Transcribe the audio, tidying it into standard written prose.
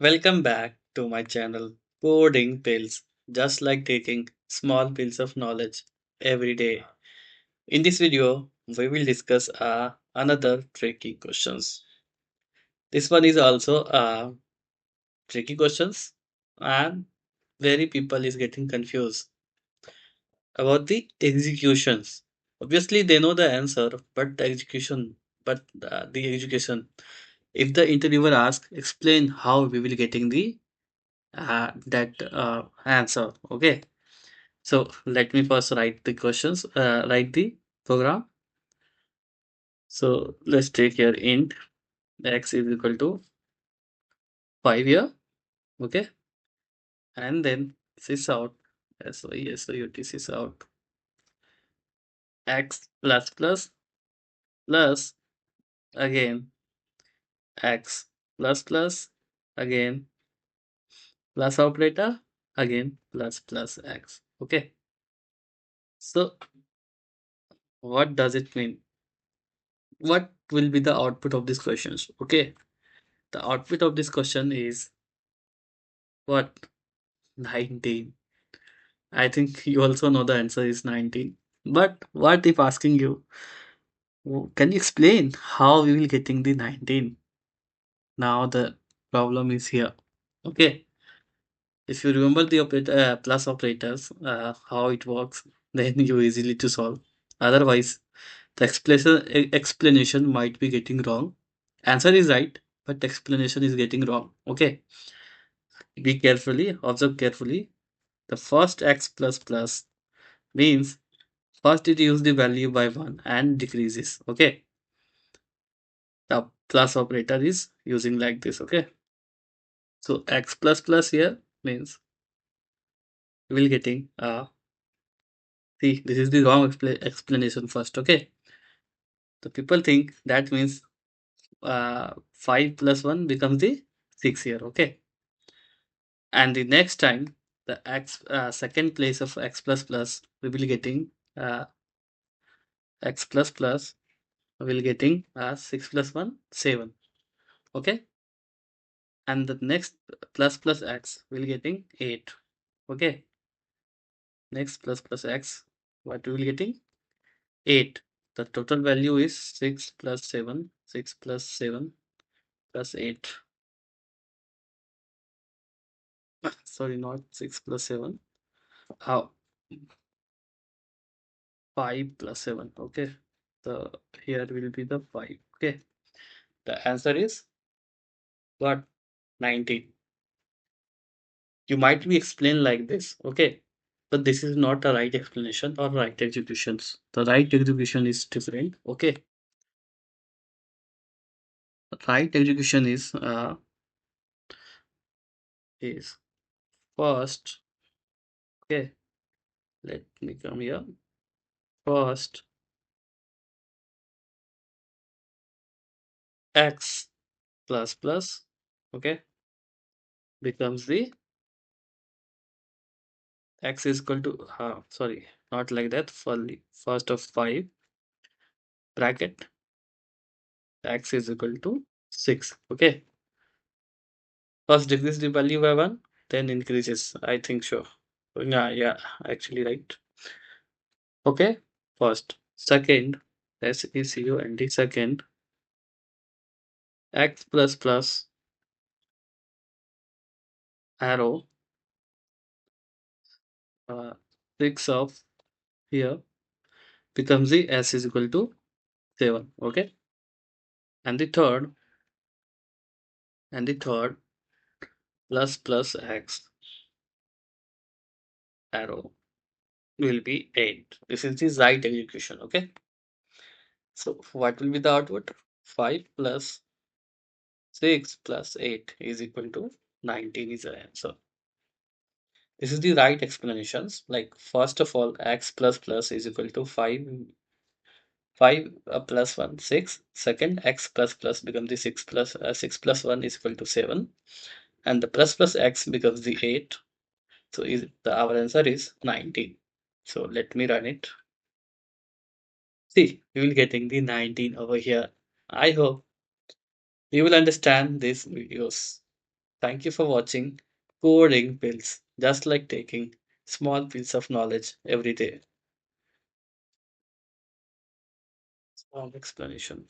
Welcome back to my channel, Boarding Pills, just like taking small pills of knowledge every day. In this video, we will discuss another tricky questions. This one is also tricky questions and very people is getting confused about the executions. Obviously, they know the answer, but the execution. If the interviewer asks, explain how we will getting the that answer. Okay. So let me first write the questions, write the program. So let's take here int x is equal to 5 here. Okay. And then sys out. Sys out x plus again x again plus operator again plus x. Okay. So what does it mean? What will be the output of these questions? Okay. The output of this question is what? 19. I think you also know the answer is 19. But what if asking you, can you explain how we will getting the 19? Now the problem is here. Okay. If you remember the plus operators, how it works, then you easily to solve. Otherwise, the explanation might be getting wrong. Answer is right, but explanation is getting wrong. Okay. Be carefully, observe carefully. The first x plus plus means first it use the value by 1 and decreases. Okay. The plus operator is using like this. Okay. So x plus plus here means we will getting see, this is the wrong explanation first. Okay. The people think that means 5 plus 1 becomes the 6 here. Okay. And the next time the x second place of x plus plus we will getting uh, x plus plus will getting 6 plus 1 7. Okay. And the next plus x will getting 8. Okay. Next plus x, what we will getting 8. The total value is 6 plus 7, 6 plus 7 plus 8. Sorry, not 6 plus 7. How? 5 plus 7. Okay. The here will be the 5. Okay. The answer is what? 19. You might be explained like this. Okay. But this is not a right explanation or right executions. The right execution is different. Okay. Right execution is first. Okay. Let me come here. First x plus plus. Okay. Becomes the x is equal to sorry, not like that. First of 5 bracket x is equal to 6. Okay. First decrease the value by 1, then increases. I think sure. Yeah, actually right. Okay. First. Second, SECUND. Second, x plus plus arrow 6 of here becomes the s is equal to 7. Okay. And the third plus x arrow will be 8. This is the right execution. Okay. So what will be the output? 5 plus 6 plus 8 is equal to 19 is the answer. This is the right explanations. Like first of all, x plus plus is equal to 5 plus 1 6. Second, x plus plus becomes the 6 plus 1 is equal to 7, and the plus x becomes the 8. So our answer is 19. So let me run it. See, we will getting the 19 over here. I hope you will understand these videos. Thank you for watching Coding Pills, just like taking small pills of knowledge every day. Small explanation.